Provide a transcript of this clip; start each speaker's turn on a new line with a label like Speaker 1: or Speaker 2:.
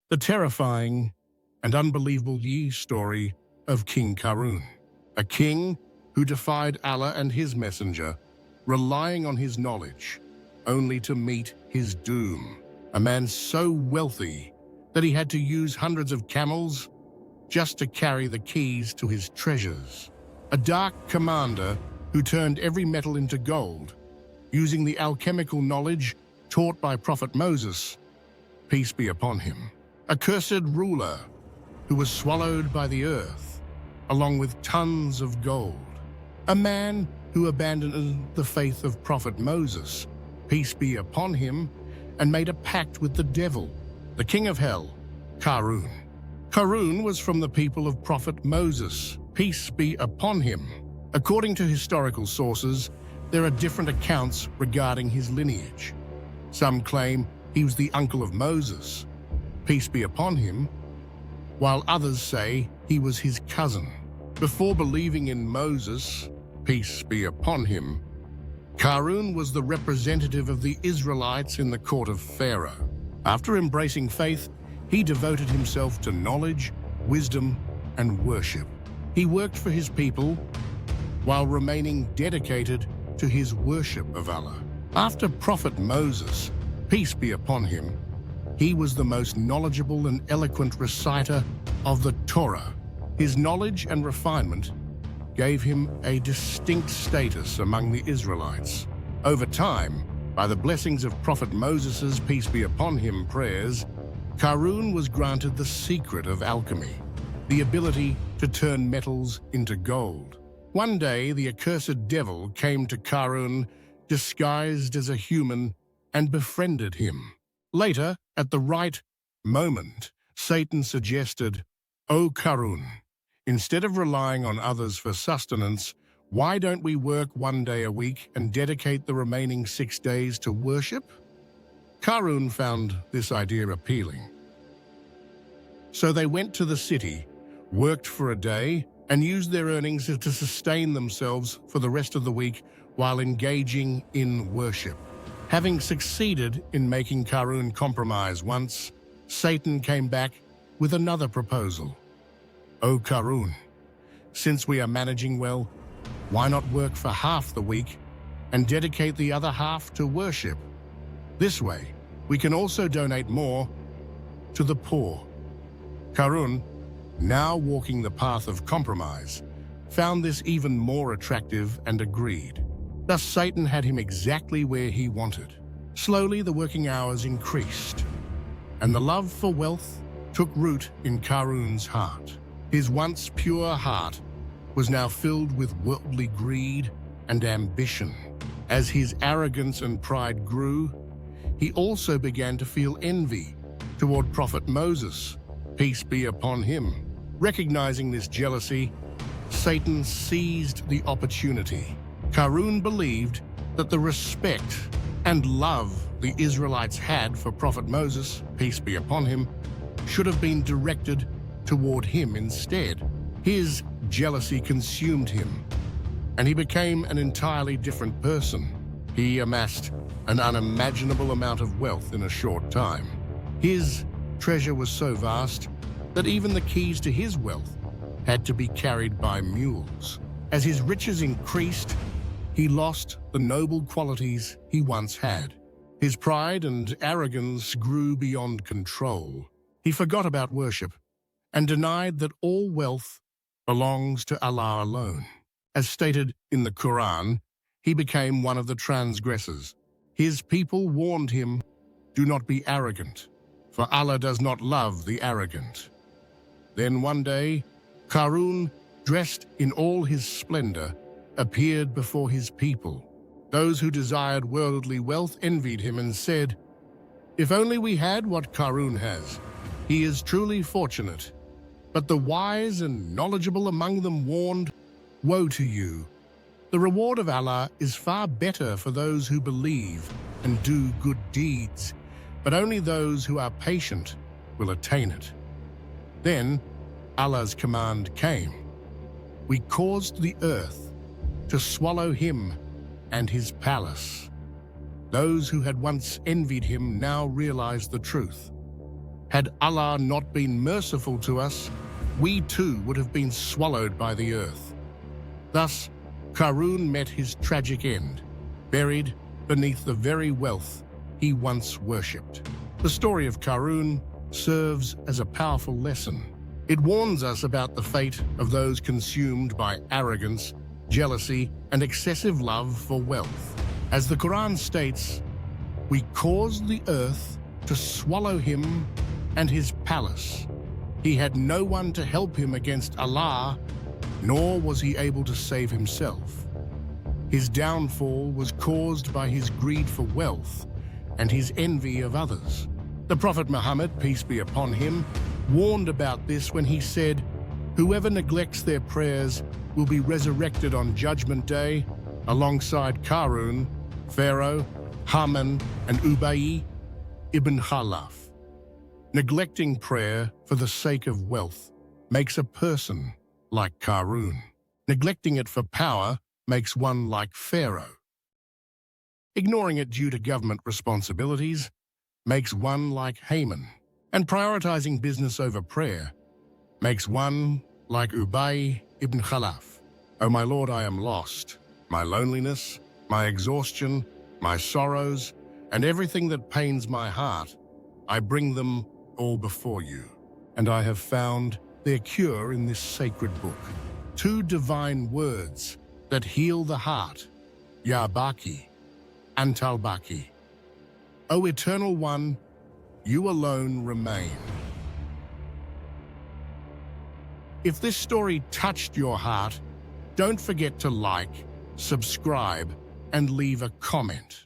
Speaker 1: The terrifying and unbelievable story of King Qarun, a king who defied Allah and his messenger, relying on his knowledge, only to meet his doom. A man so wealthy that he had to use hundreds of camels just to carry the keys to his treasures. A dark commander who turned every metal into gold, using the alchemical knowledge taught by Prophet Moses, peace be upon him. A cursed ruler who was swallowed by the earth, along with tons of gold. A man who abandoned the faith of Prophet Moses, peace be upon him, and made a pact with the devil, the king of hell, Qarun. Qarun was from the people of Prophet Moses, peace be upon him. According to historical sources, there are different accounts regarding his lineage. Some claim he was the uncle of Moses, peace be upon him, while others say he was his cousin. Before believing in Moses, peace be upon him, Qarun was the representative of the Israelites in the court of Pharaoh. After embracing faith, he devoted himself to knowledge, wisdom, and worship. He worked for his people while remaining dedicated to his worship of Allah. After Prophet Moses, peace be upon him, he was the most knowledgeable and eloquent reciter of the Torah. His knowledge and refinement gave him a distinct status among the Israelites. Over time, by the blessings of Prophet Moses' peace be upon him prayers, Qarun was granted the secret of alchemy, the ability to turn metals into gold. One day, the accursed devil came to Qarun disguised as a human and befriended him. Later, at the right moment, Satan suggested, "O Qarun, instead of relying on others for sustenance, why don't we work 1 day a week and dedicate the remaining 6 days to worship?" Qarun found this idea appealing. So they went to the city, worked for a day, and used their earnings to sustain themselves for the rest of the week while engaging in worship. Having succeeded in making Qarun compromise once, Satan came back with another proposal. "O Qarun, since we are managing well, why not work for half the week and dedicate the other half to worship? This way, we can also donate more to the poor." Qarun, now walking the path of compromise, found this even more attractive and agreed. Thus, Satan had him exactly where he wanted. Slowly, the working hours increased, and the love for wealth took root in Qarun's heart. His once pure heart was now filled with worldly greed and ambition. As his arrogance and pride grew, he also began to feel envy toward Prophet Moses, peace be upon him. Recognizing this jealousy, Satan seized the opportunity. Qarun believed that the respect and love the Israelites had for Prophet Moses, peace be upon him, should have been directed toward him instead. His jealousy consumed him, and he became an entirely different person. He amassed an unimaginable amount of wealth in a short time. His treasure was so vast that even the keys to his wealth had to be carried by mules. As his riches increased, he lost the noble qualities he once had. His pride and arrogance grew beyond control. He forgot about worship and denied that all wealth belongs to Allah alone. As stated in the Quran, he became one of the transgressors. His people warned him, "Do not be arrogant, for Allah does not love the arrogant." Then one day, Qarun, dressed in all his splendor, appeared before his people. Those who desired worldly wealth envied him and said, "If only we had what Qarun has. He is truly fortunate." But the wise and knowledgeable among them warned, "Woe to you! The reward of Allah is far better for those who believe and do good deeds, but only those who are patient will attain it." Then Allah's command came. "We caused the earth to swallow him and his palace." Those who had once envied him now realized the truth. Had Allah not been merciful to us, we too would have been swallowed by the earth. Thus, Qarun met his tragic end, buried beneath the very wealth he once worshipped. The story of Qarun serves as a powerful lesson. It warns us about the fate of those consumed by arrogance, jealousy, and excessive love for wealth. As the Quran states, "We caused the earth to swallow him and his palace. He had no one to help him against Allah, nor was he able to save himself." His downfall was caused by his greed for wealth and his envy of others. The Prophet Muhammad, peace be upon him, warned about this when he said, "Whoever neglects their prayers will be resurrected on Judgment Day alongside Qarun, Pharaoh, Haman, and Ubay ibn Khalaf." Neglecting prayer for the sake of wealth makes a person like Qarun. Neglecting it for power makes one like Pharaoh. Ignoring it due to government responsibilities makes one like Haman. And prioritizing business over prayer makes one like Ubay ibn Khalaf. "O my Lord, I am lost. My loneliness, my exhaustion, my sorrows, and everything that pains my heart, I bring them all before you. And I have found their cure in this sacred book. Two divine words that heal the heart, Ya Baki, Antal Baki. O Eternal One, you alone remain." If this story touched your heart, don't forget to like, subscribe, and leave a comment.